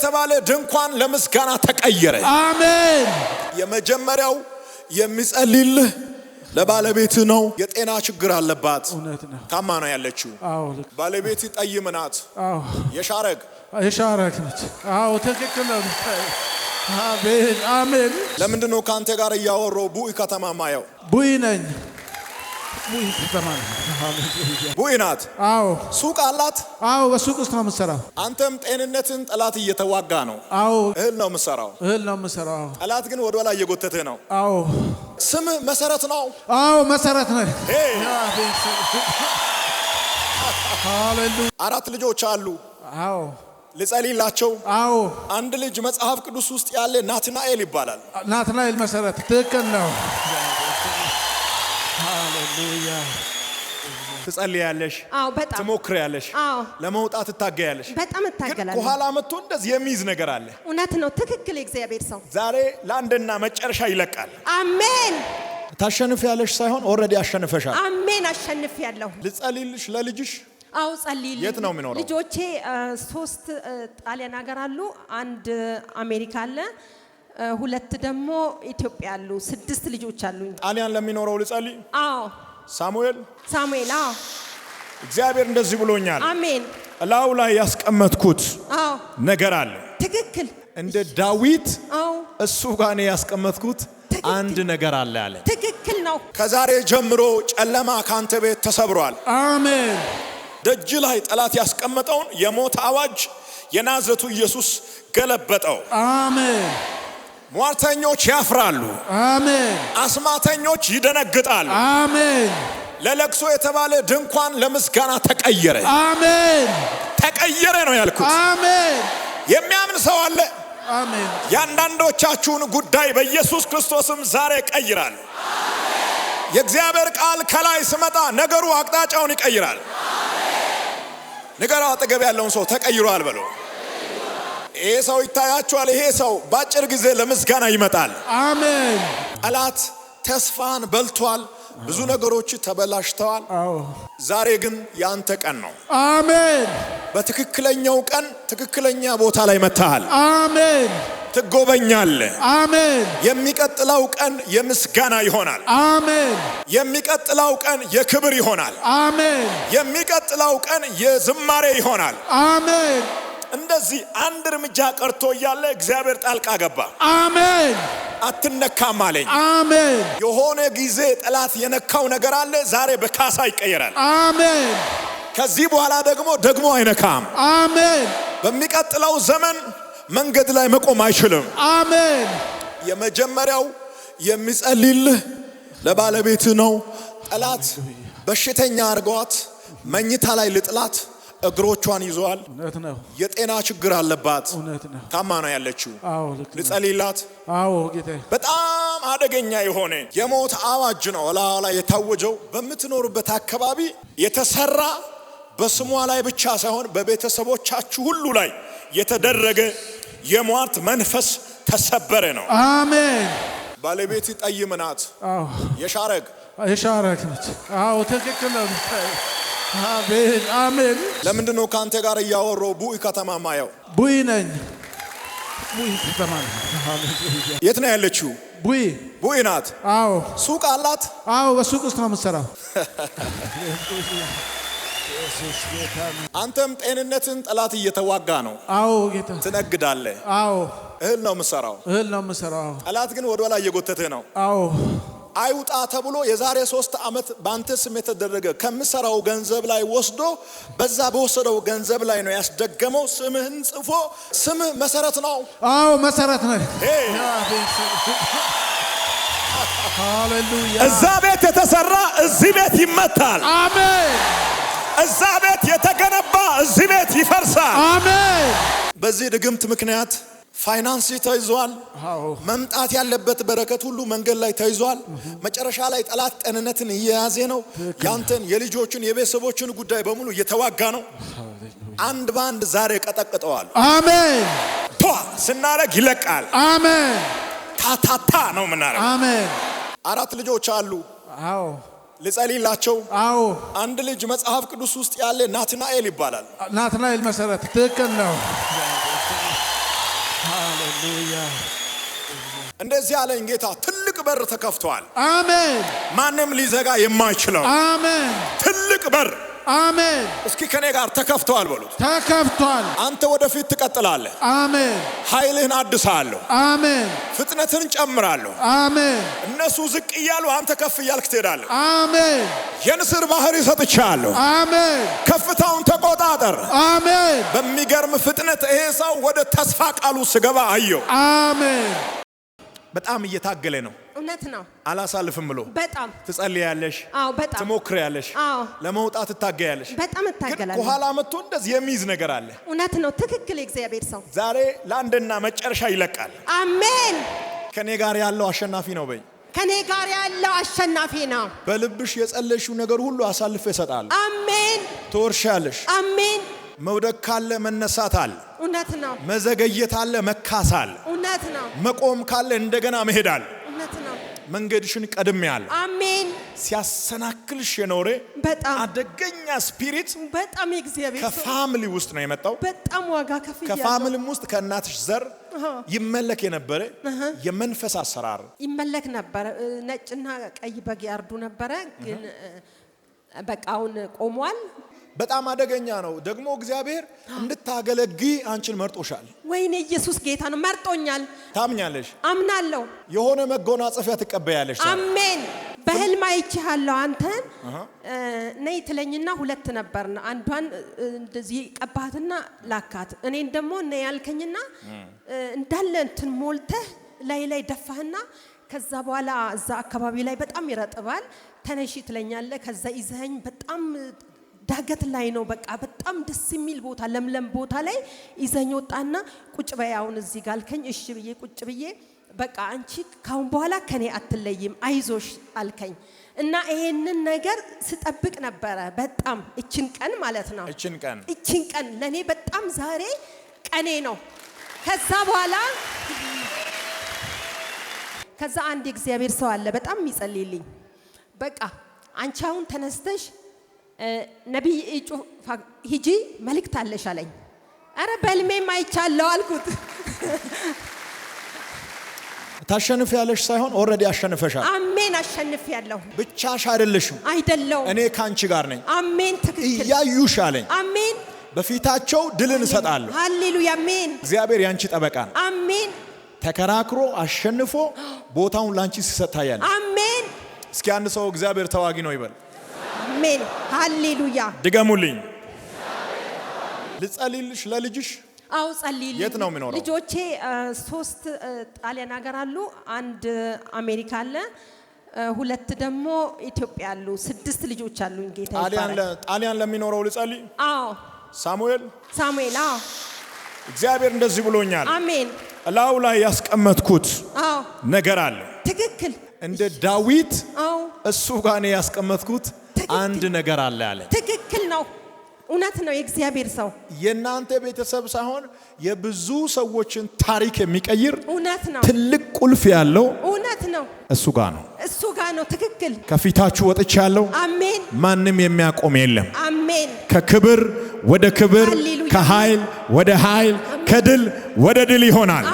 የተባለ ድንኳን ለምስጋና ተቀየረ። አሜን። የመጀመሪያው የሚጸልይልህ ለባለቤት ነው። የጤና ችግር አለባት። ታማ ነው ያለችው። ባለቤት ጠይም ናት። የሻረግ ነች። አዎ ትክክል ነው። አሜን አሜን። ለምንድነው ካንተ ጋር ያወራው? ቡኢ ከተማ ማየው ቡኢ ነኝ። ቡኢ ከተማ ነው። ቡኢ ናት። አዎ ሱቅ አላት። አዎ በሱቅ ውስጥ ነው የምትሰራው። አንተም ጤንነትን ጠላት እየተዋጋ ነው። አዎ እህል ነው የምትሰራው። ጠላት ግን ወደ ኋላ እየጎተተ ነው። አዎ ስም መሰረት ነው። አዎ መሰረት ነው። ሃሌሉያ። 4 ልጆች አሉ። አዎ ልጸልይላቸው። አዎ አንድ ልጅ መጽሐፍ ቅዱስ ውስጥ ያለ ናትናኤል ይባላል። ናትናኤል መሰረት ትክክል ነው። ሃሌሉያ። ትጸልያለሽ? አዎ በጣም ትሞክሪያለሽ? አዎ ለመውጣት ትታገያለሽ? በጣም እታገላለሁ። ከኋላ መጥቶ እንደዚህ የሚይዝ ነገር አለ። እውነት ነው። ትክክል። እግዚአብሔር ሰው ዛሬ ለአንድና መጨረሻ ይለቃል። አሜን። ታሸንፊያለሽ ሳይሆን ኦልሬዲ አሸንፈሻል። አሜን። አሸንፊያለሁ። ልጸልይልሽ ለልጅሽ? አዎ ጸልይልኝ። የት ነው የሚኖረው? ልጆቼ 3 ጣሊያን ሀገር አሉ፣ 1 አሜሪካ አለ፣ 2 ደግሞ ኢትዮጵያ አሉ። 6 ልጆች አሉኝ። ጣሊያን ለሚኖረው ልጸልይ? አዎ ሳሙኤል። አዎ እግዚአብሔር እንደዚህ ብሎኛል። አሜን። እላው ላይ ያስቀመጥኩት አዎ ነገር አለ። ትክክል። እንደ ዳዊት አዎ እሱ ጋር ነው ያስቀመጥኩት አንድ ነገር አለ አለ። ትክክል ነው። ከዛሬ ጀምሮ ጨለማ ካንተ ቤት ተሰብሯል። አሜን። ደጅ ላይ ጠላት ያስቀመጠውን የሞት አዋጅ የናዝሬቱ ኢየሱስ ገለበጠው። አሜን። ሟርተኞች ያፍራሉ። አሜን። አስማተኞች ይደነግጣሉ። አሜን። ለለቅሶ የተባለ ድንኳን ለምስጋና ተቀየረ። አሜን። ተቀየረ ነው ያልኩት። አሜን። የሚያምን ሰው አለ? አሜን። ያንዳንዶቻችሁን ጉዳይ በኢየሱስ ክርስቶስም ዛሬ ቀይራል። የእግዚአብሔር ቃል ከላይ ስመጣ ነገሩ አቅጣጫውን ይቀይራል። ነገሩ አጠገብ ያለውን ሰው ተቀይሯል በለው። ይሄ ሰው ይታያችኋል። ይሄ ሰው ባጭር ጊዜ ለምስጋና ይመጣል። አሜን። ጠላት ተስፋን በልቷል። ብዙ ነገሮች ተበላሽተዋል። ዛሬ ግን ያንተ ቀን ነው። አሜን። በትክክለኛው ቀን ትክክለኛ ቦታ ላይ መጥተሃል። አሜን። ትጎበኛለህ። አሜን። የሚቀጥለው ቀን የምስጋና ይሆናል። አሜን። የሚቀጥለው ቀን የክብር ይሆናል። አሜን። የሚቀጥለው ቀን የዝማሬ ይሆናል። አሜን። እንደዚህ አንድ እርምጃ ቀርቶ እያለ እግዚአብሔር ጣልቃ ገባ። አሜን። አትነካም አለኝ። አሜን። የሆነ ጊዜ ጠላት የነካው ነገር አለ፣ ዛሬ በካሳ ይቀየራል። አሜን። ከዚህ በኋላ ደግሞ አይነካም። አሜን። በሚቀጥለው ዘመን መንገድ ላይ መቆም አይችልም። አሜን። የመጀመሪያው የሚጸልይልህ ለባለቤት ነው። ጠላት በሽተኛ አርጓት መኝታ ላይ ልጥላት እግሮቿን ይዟል። የጤና ችግር አለባት። ታማ ነው ያለችው። ልጸልይላት? አዎ ጌታዬ። በጣም አደገኛ የሆነ የሞት አዋጅ ነው ላይ የታወጀው። በምትኖርበት አካባቢ የተሰራ በስሟ ላይ ብቻ ሳይሆን በቤተሰቦቻችሁ ሁሉ ላይ የተደረገ የሟርት መንፈስ ተሰበረ ነው። አሜን። ባለቤት ጠይም ናት። አዎ የሻረግ ነች። አዎ ትክክል ነው። አሜን አሜን። ለምንድነው ካንተ ጋር ያወራው? ቡኢ ከተማ ማየው ቡኢ ነኝ። ቡኢ ከተማ ነው። የት ነው ያለችው? ቡኢ ናት። አዎ ሱቅ አላት። አዎ በሱቅ ውስጥ ነው የምትሰራው። አንተም ጤንነትን ጠላት እየተዋጋ ነው። አዎ ጌታ። ትነግዳለህ። አዎ እህል ነው የምትሰራው። ጠላት ግን ወደ ኋላ እየጎተተ ነው። አዎ አይውጣ ተብሎ የዛሬ 3 ዓመት ባንተ ስም የተደረገ ከምሰራው ገንዘብ ላይ ወስዶ በዛ በወሰደው ገንዘብ ላይ ነው ያስደገመው። ስምህን ጽፎ ስምህ መሰረት ነው። አዎ መሰረት ነው። ሃሌሉያ። እዛ ቤት የተሰራ እዚህ ቤት ይመታል። አሜን። እዛ ቤት የተገነባ እዚህ ቤት ይፈርሳል። አሜን። በዚህ ድግምት ምክንያት ፋይናንስ ተይዟል። መምጣት ያለበት በረከት ሁሉ መንገድ ላይ ተይዟል። መጨረሻ ላይ ጠላት ጤንነትን እየያዘ ነው። ያንተን የልጆችን የቤተሰቦችን ጉዳይ በሙሉ እየተዋጋ ነው። አንድ ባንድ ዛሬ ቀጠቅጠዋል። አሜን። ስናረግ ይለቃል። አሜን። ታታታ ነው ምናረግ። አሜን። 4 ልጆች አሉ። አዎ ልጸልይላቸው? አዎ። አንድ ልጅ መጽሐፍ ቅዱስ ውስጥ ያለ ናትናኤል ይባላል። ናትናኤል መሰረት ትክክል ነው። ሃሌሉያ እንደዚህ ያለኝ ጌታ ትልቅ በር ተከፍቷል። አሜን ማንም ሊዘጋ የማይችለው አሜን ትልቅ በር አሜን እስኪ ከኔ ጋር ተከፍቷል በሉት። ተከፍቷል አንተ ወደፊት ትቀጥላለህ። አሜን ኃይልህን አድሳለሁ። አሜን ፍጥነትን ጨምራለሁ። አሜን እነሱ ዝቅ እያሉ አንተ ከፍ እያልክ ትሄዳለህ። አሜን የንስር ባህር ይሰጥቻለሁ። አሜን ከፍታውን ተቆጣጠር። አሜን በሚገርም ፍጥነት ይሄ ሰው ወደ ተስፋ ቃሉ ስገባ አየው። አሜን በጣም እየታገለ ነው። እውነት ነው። አላሳልፍም ብሎ በጣም ትጸልያለሽ። አዎ በጣም ትሞክሪያለሽ። አዎ ለመውጣት ትታገያለሽ። በጣም እታገላለሁ። ከኋላ መጥቶ እንደዚህ የሚይዝ ነገር አለ። እውነት ነው። ትክክል። እግዚአብሔር ሰው ዛሬ ለአንድና መጨረሻ ይለቃል። አሜን። ከኔ ጋር ያለው አሸናፊ ነው በይ። ከኔ ጋር ያለው አሸናፊ ነው። በልብሽ የጸለይሽው ነገር ሁሉ አሳልፈ ይሰጣል። አሜን። ትወርሻለሽ። አሜን። መውደቅ ካለ መነሳት አለ። እውነት ነው። መዘገየት አለ መካስ አለ። እውነት ነው። መቆም ካለ እንደገና መሄድ አለ። እውነት ነው። መንገድሽን ቀድሜ ያለ አሜን። ሲያሰናክልሽ የኖረ በጣም አደገኛ ስፒሪት በጣም የእግዚአብሔር ሰው ከፋሚሊ ውስጥ ነው የመጣው። በጣም ዋጋ ከፍያለሁ። ከፋሚሊም ውስጥ ከእናትሽ ዘር ይመለክ የነበረ የመንፈስ አሰራር ይመለክ ነበር። ነጭና ቀይ በግ ያርዱ ነበረ፣ ግን በቃውን ቆሟል። በጣም አደገኛ ነው። ደግሞ እግዚአብሔር እንድታገለግይ አንቺን መርጦሻል። ወይኔ ኢየሱስ ጌታ ነው፣ መርጦኛል። ታምኛለሽ? አምናለሁ። የሆነ መጎናጸፊያ ትቀበያለሽ። አሜን። በህልም አይቼሃለሁ። አንተን ነይ ትለኝና ሁለት ነበርና አንዷን እንደዚህ ቀባትና ላካት። እኔን ደግሞ ነይ ያልከኝና እንዳለ እንትን ሞልተህ ላይ ደፋህና ከዛ በኋላ እዛ አካባቢ ላይ በጣም ይረጥባል። ተነሺ ትለኛለህ። ከዛ ይዘኸኝ በጣም ዳገት ላይ ነው። በቃ በጣም ደስ የሚል ቦታ፣ ለምለም ቦታ ላይ ይዘኝ ወጣና ቁጭ በይ አሁን እዚህ ጋር አልከኝ። እሺ ብዬ ቁጭ ብዬ በቃ አንቺ ካሁን በኋላ ከኔ አትለይም አይዞሽ አልከኝ። እና ይሄንን ነገር ስጠብቅ ነበረ በጣም እቺን ቀን ማለት ነው። እቺን ቀን ለኔ በጣም ዛሬ ቀኔ ነው። ከዛ አንድ የእግዚአብሔር ሰው አለ በጣም የሚጸልይልኝ። በቃ አንቺ አሁን ተነስተሽ ነብይ ሂጂ መልእክት አለሽ አለኝ። አረ በልሜም አይቻለሁ አልኩት። ታሸንፊያለሽ ሳይሆን ኦልሬዲ አሸንፈሻል። አሜን። አሸንፊያለሁ። ብቻሽ አይደለሽም። አይደለም፣ እኔ ካንቺ ጋር ነኝ። አሜን። ትክክል። እያዩሽ አለኝ። አሜን። በፊታቸው ድልን እሰጣለሁ። ሃሌሉያ። አሜን። እግዚአብሔር ያንቺ ጠበቃ ነው። አሜን። ተከራክሮ አሸንፎ ቦታውን ላንቺ ሲሰጥ ታያለሽ። አሜን። እስኪ አንድ ሰው እግዚአብሔር ተዋጊ ነው ይበል። አሜን። ሃሌሉያ። ድገሙልኝ። ልጸልይልሽ ለልጅሽ? አው ጸልይልኝ። የት ነው የሚኖረው? ልጆቼ 3 ጣሊያን ሀገር አሉ፣ 1 አሜሪካ አለ፣ 2 ደግሞ ኢትዮጵያ አሉ። 6 ልጆች አሉኝ። ጌታ ይባረክ። ጣሊያን ለሚኖረው ልጸልይ? አዎ። ሳሙኤል። አዎ። እግዚአብሔር እንደዚህ ብሎኛል። አሜን። እላው ላይ ያስቀመጥኩት አዎ ነገር አለ። ትክክል። እንደ ዳዊት አዎ እሱ ጋር ነው ያስቀመጥኩት አንድ ነገር አለ ያለ። ትክክል ነው። እውነት ነው። የእግዚአብሔር ሰው የናንተ ቤተሰብ ሳይሆን የብዙ ሰዎችን ታሪክ የሚቀይር እውነት ነው። ትልቅ ቁልፍ ያለው እውነት ነው። እሱ ጋር ነው። እሱ ጋር ነው። ትክክል። ከፊታችሁ ወጥቻለሁ። አሜን። ማንም የሚያቆም የለም። አሜን። ከክብር ወደ ክብር፣ ከኃይል ወደ ኃይል፣ ከድል ወደ ድል ይሆናል።